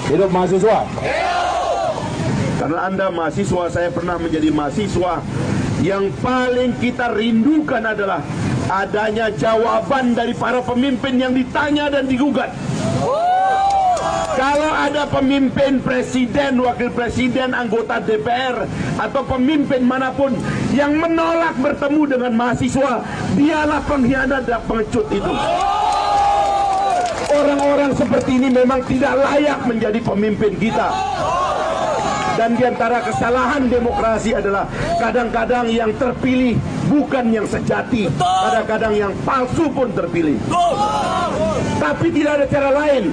Hidup mahasiswa. Karena Anda mahasiswa, saya pernah menjadi mahasiswa. Yang paling kita rindukan adalah adanya jawaban dari para pemimpin yang ditanya dan digugat. Kalau ada pemimpin, presiden, wakil presiden, anggota DPR, atau pemimpin manapun yang menolak bertemu dengan mahasiswa, dialah pengkhianat dan pengecut itu. Orang-orang seperti ini memang tidak layak menjadi pemimpin kita. Dan diantara kesalahan demokrasi adalah kadang-kadang yang terpilih bukan yang sejati, kadang-kadang yang palsu pun terpilih. Tapi tidak ada cara lain.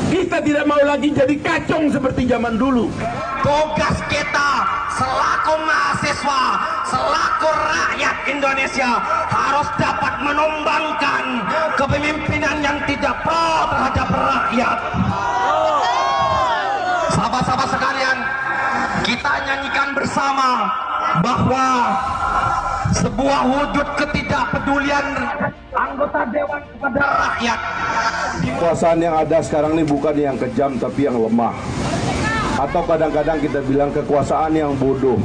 Kita tidak mau lagi jadi kacung seperti zaman dulu. Tugas kita selaku mahasiswa, selaku rakyat Indonesia harus dapat menumbangkan kepemimpinan yang tidak pro terhadap rakyat. Sahabat-sahabat sekalian, kita nyanyikan bersama bahwa sebuah wujud ketidakpedulian anggota dewan kepada rakyat. Kekuasaan yang ada sekarang ini bukan yang kejam tapi yang lemah. Atau kadang-kadang kita bilang kekuasaan yang bodoh.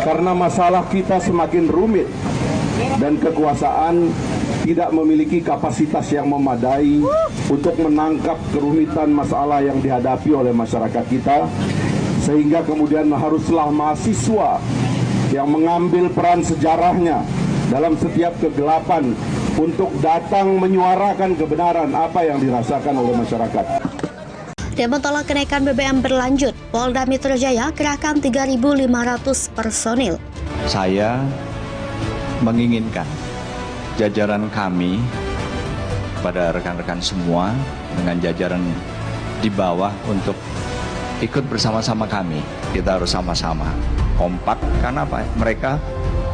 Karena masalah kita semakin rumit dan kekuasaan tidak memiliki kapasitas yang memadai untuk menangkap kerumitan masalah yang dihadapi oleh masyarakat kita, sehingga kemudian haruslah mahasiswa yang mengambil peran sejarahnya dalam setiap kegelapan untuk datang menyuarakan kebenaran apa yang dirasakan oleh masyarakat. Demo tolak kenaikan BBM berlanjut. Polda Metro Jaya kerahkan 3.500 personil. Saya menginginkan jajaran kami pada rekan-rekan semua dengan jajaran di bawah untuk ikut bersama-sama kami. Kita harus sama-sama kompak karena apa? Mereka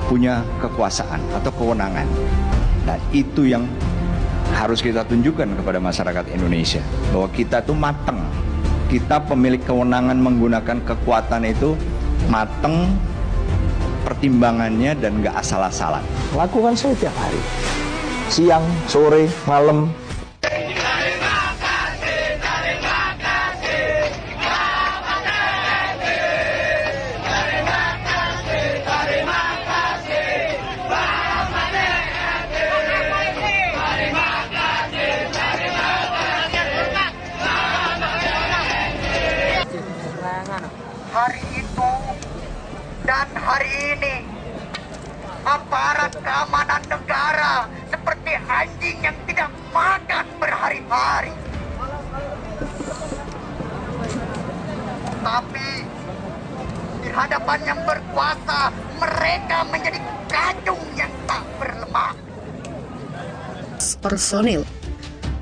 punya kekuasaan atau kewenangan. Nah, itu yang harus kita tunjukkan kepada masyarakat Indonesia bahwa kita tuh mateng. Kita pemilik kewenangan menggunakan kekuatan itu mateng, pertimbangannya dan nggak asal-asalan. Lakukan setiap hari, siang, sore, malam. Hari itu dan hari ini aparat keamanan negara seperti anjing yang tidak makan berhari-hari. Tapi di hadapan yang berkuasa mereka menjadi kacung yang tak berlemak. Personil.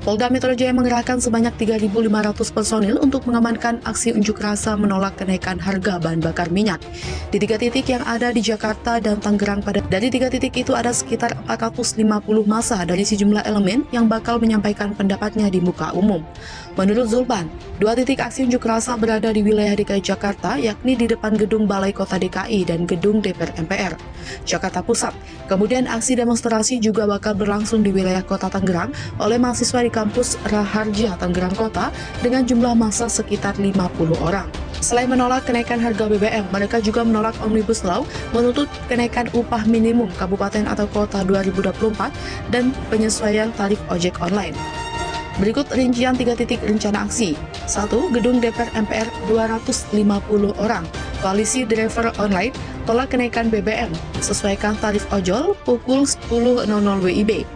Polda Metro Jaya mengerahkan sebanyak 3.500 personil untuk mengamankan aksi unjuk rasa menolak kenaikan harga bahan bakar minyak di 3 titik yang ada di Jakarta dan Tangerang. Dari 3 titik itu ada sekitar 450 massa dari sejumlah elemen yang bakal menyampaikan pendapatnya di muka umum. Menurut Zulpan, 2 titik aksi unjuk rasa berada di wilayah DKI Jakarta, yakni di depan gedung Balai Kota DKI dan gedung DPR MPR Jakarta Pusat. Kemudian aksi demonstrasi juga bakal berlangsung di wilayah Kota Tangerang oleh mahasiswa di kampus Raharja, Tangerang Kota dengan jumlah massa sekitar 50 orang. Selain menolak kenaikan harga BBM, mereka juga menolak Omnibus Law, menuntut kenaikan upah minimum kabupaten atau kota 2024 dan penyesuaian tarif ojek online. Berikut rincian 3 titik rencana aksi. 1. Gedung DPR MPR 250 orang. Koalisi driver online tolak kenaikan BBM. Sesuaikan tarif ojol pukul 10.00 WIB.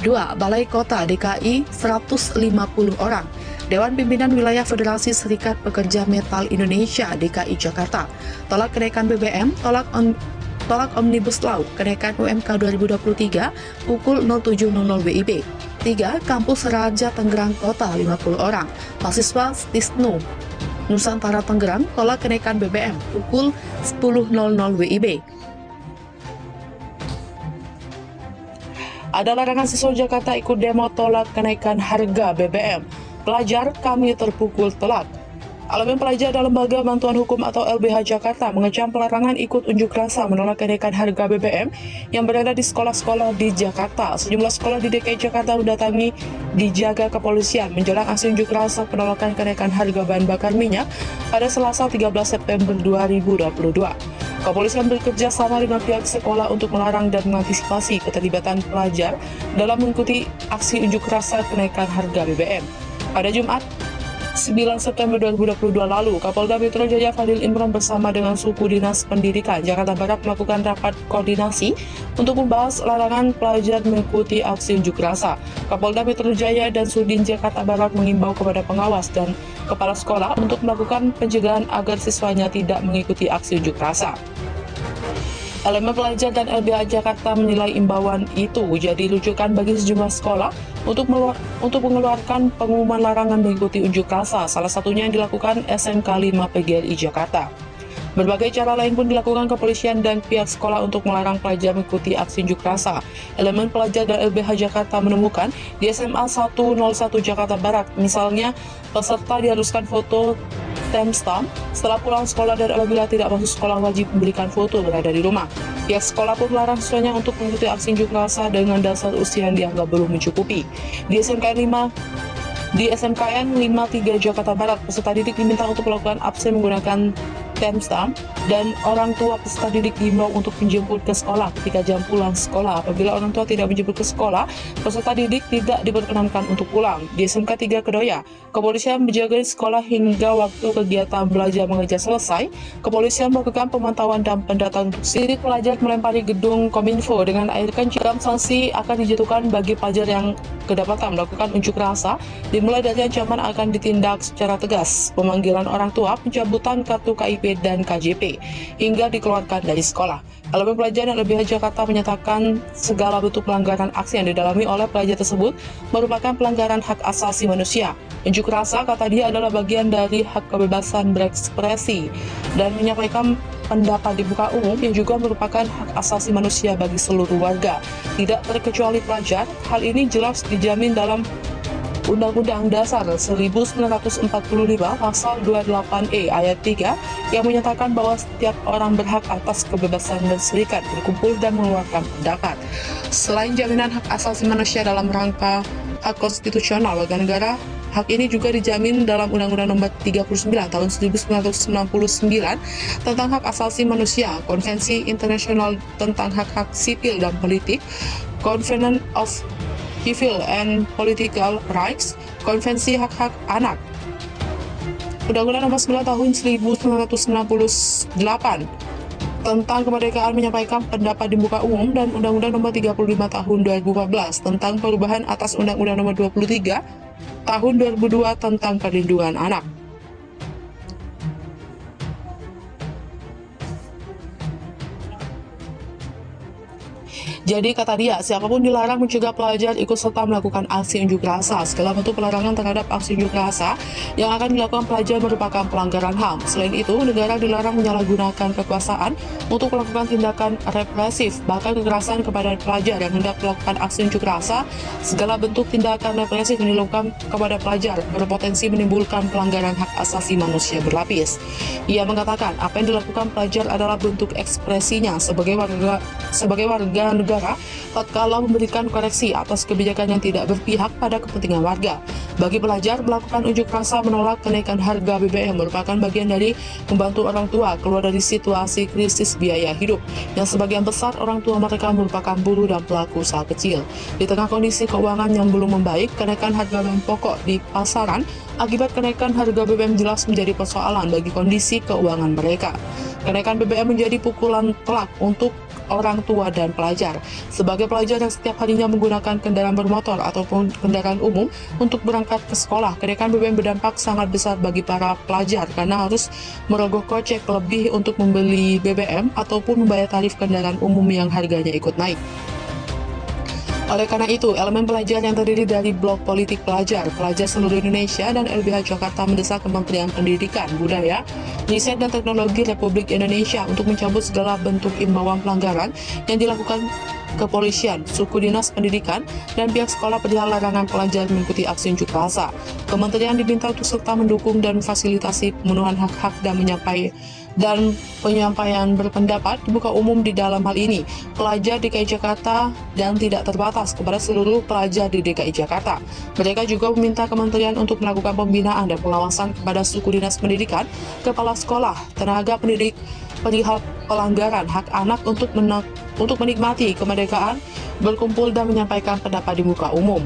2. Balai Kota DKI 150 orang. Dewan Pimpinan Wilayah Federasi Serikat Pekerja Metal Indonesia DKI Jakarta tolak kenaikan BBM, tolak Omnibus Law, kenaikan UMK 2023 pukul 07.00 WIB. 3. Kampus Raja Tangerang Kota 50 orang. Mahasiswa Stisnu Nusantara Tangerang tolak kenaikan BBM pukul 10.00 WIB. Ada larangan siswa Jakarta ikut demo tolak kenaikan harga BBM. Pelajar kami terpukul telak. Elemen pelajar dan lembaga bantuan hukum atau LBH Jakarta mengecam pelarangan ikut unjuk rasa menolak kenaikan harga BBM yang berada di sekolah-sekolah di Jakarta. Sejumlah sekolah di DKI Jakarta mendatangi dijaga kepolisian menjelang aksi unjuk rasa penolakan kenaikan harga bahan bakar minyak pada Selasa 13 September 2022. Kepolisian bekerja sama dengan pihak sekolah untuk melarang dan mengantisipasi keterlibatan pelajar dalam mengikuti aksi unjuk rasa kenaikan harga BBM. Pada Jumat 9 September 2022 lalu, Kapolda Metro Jaya Fadil Imron bersama dengan Suku Dinas Pendidikan Jakarta Barat melakukan rapat koordinasi untuk membahas larangan pelajar mengikuti aksi unjuk rasa. Kapolda Metro Jaya dan Sudin Jakarta Barat mengimbau kepada pengawas dan kepala sekolah untuk melakukan pencegahan agar siswanya tidak mengikuti aksi unjuk rasa. Elemen pelajar dan LBH Jakarta menilai imbauan itu jadi rujukan bagi sejumlah sekolah untuk mengeluarkan pengumuman larangan mengikuti unjuk rasa, salah satunya yang dilakukan SMK 5 PGRI Jakarta. Berbagai cara lain pun dilakukan kepolisian dan pihak sekolah untuk melarang pelajar mengikuti aksi unjuk rasa. Elemen pelajar dan LBH Jakarta menemukan di SMA 101 Jakarta Barat, misalnya peserta diharuskan foto timestamp setelah pulang sekolah dan apabila tidak masuk sekolah wajib memberikan foto berada di rumah. Pihak sekolah pun melarang siswanya untuk mengikuti aksi unjuk rasa dengan dasar usia yang dianggap belum mencukupi. Di SMKN 53 Jakarta Barat, peserta didik diminta untuk melakukan absen menggunakan timestamp dan orang tua peserta didik diimbau untuk menjemput ke sekolah ketika jam pulang sekolah. Apabila orang tua tidak menjemput ke sekolah, peserta didik tidak diperkenankan untuk pulang. Di SMK 3 Kedoya, kepolisian menjaga sekolah hingga waktu kegiatan belajar mengajar selesai. Kepolisian melakukan pemantauan dan pendataan untuk sidik pelajar melempari gedung Kominfo dengan air kencing. Sanksi akan dijatuhkan bagi pelajar yang kedapatan melakukan unjuk rasa, dimulai dari ancaman akan ditindak secara tegas, pemanggilan orang tua, pencabutan kartu KIP dan KJP, hingga dikeluarkan dari sekolah. Elemen pelajar dan LBH Jakarta menyatakan segala bentuk pelanggaran aksi yang didalami oleh pelajar tersebut merupakan pelanggaran hak asasi manusia. Unjuk rasa, kata dia, adalah bagian dari hak kebebasan berekspresi dan menyampaikan pendapat di muka umum yang juga merupakan hak asasi manusia bagi seluruh warga, tidak terkecuali pelajar. Hal ini jelas dijamin dalam Undang-Undang Dasar 1945 Pasal 28E ayat 3 yang menyatakan bahwa setiap orang berhak atas kebebasan berserikat, berkumpul, dan mengeluarkan pendapat. Selain jaminan hak asasi manusia dalam rangka hak konstitusional warga negara, hak ini juga dijamin dalam Undang-Undang Nomor 39 Tahun 1999 tentang Hak Asasi Manusia, Konvensi Internasional tentang Hak-Hak Sipil dan Politik, Covenant of Civil and Political Rights, Konvensi Hak-Hak Anak, Undang-Undang Nomor 9 Tahun 1998 tentang kemerdekaan menyampaikan pendapat di muka umum, dan Undang-Undang Nomor 35 Tahun 2014 tentang perubahan atas Undang-Undang Nomor 23 Tahun 2002 tentang perlindungan anak. Jadi, kata dia, siapapun dilarang mencegah pelajar ikut serta melakukan aksi unjuk rasa. Segala bentuk pelarangan terhadap aksi unjuk rasa yang akan dilakukan pelajar merupakan pelanggaran HAM. Selain itu, negara dilarang menyalahgunakan kekuasaan untuk melakukan tindakan represif, bahkan kekerasan kepada pelajar yang hendak melakukan aksi unjuk rasa. Segala bentuk tindakan represif yang dilakukan kepada pelajar berpotensi menimbulkan pelanggaran hak asasi manusia berlapis. Ia mengatakan, apa yang dilakukan pelajar adalah bentuk ekspresinya sebagai warga negara tatkala memberikan koreksi atas kebijakan yang tidak berpihak pada kepentingan warga. Bagi pelajar, melakukan unjuk rasa menolak kenaikan harga BBM merupakan bagian dari membantu orang tua keluar dari situasi krisis biaya hidup, yang sebagian besar orang tua mereka merupakan buruh dan pelaku usaha kecil. Di tengah kondisi keuangan yang belum membaik, kenaikan harga bahan pokok di pasaran akibat kenaikan harga BBM jelas menjadi persoalan bagi kondisi keuangan mereka. Kenaikan BBM menjadi pukulan telak untuk orang tua dan pelajar. Sebagai pelajar yang setiap harinya menggunakan kendaraan bermotor ataupun kendaraan umum untuk berangkat ke sekolah, kenaikan BBM berdampak sangat besar bagi para pelajar karena harus merogoh kocek lebih untuk membeli BBM ataupun membayar tarif kendaraan umum yang harganya ikut naik. Oleh karena itu, elemen pelajar yang terdiri dari blok politik pelajar seluruh Indonesia, dan LBH Jakarta mendesak Kementerian Pendidikan, Budaya, Riset dan Teknologi Republik Indonesia untuk mencabut segala bentuk imbauan pelanggaran yang dilakukan kepolisian, suku dinas pendidikan, dan pihak sekolah perihal larangan pelajar mengikuti aksi unjuk rasa. Kementerian diminta untuk serta mendukung dan fasilitasi pemenuhan hak-hak dan penyampaian berpendapat di muka umum di dalam hal ini pelajar DKI Jakarta dan tidak terbatas kepada seluruh pelajar di DKI Jakarta. Mereka juga meminta kementerian untuk melakukan pembinaan dan pengawasan kepada suku dinas pendidikan, kepala sekolah, tenaga pendidik perihal pelanggaran hak anak untuk menikmati kemerdekaan, berkumpul dan menyampaikan pendapat di muka umum.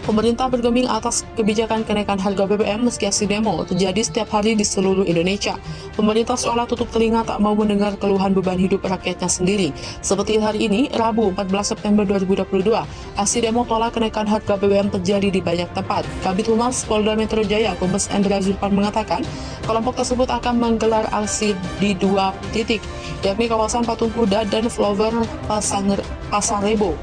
Pemerintah bergeming atas kebijakan kenaikan harga BBM meski aksi demo terjadi setiap hari di seluruh Indonesia. Pemerintah seolah tutup telinga tak mau mendengar keluhan beban hidup rakyatnya sendiri. Seperti hari ini, Rabu 14 September 2022, aksi demo tolak kenaikan harga BBM terjadi di banyak tempat. Kabid Humas Polda Metro Jaya, Kombes Endra Zulpan mengatakan, kelompok tersebut akan menggelar aksi di 2 titik, yakni kawasan Patung Kuda dan Flower Pasar Rebo.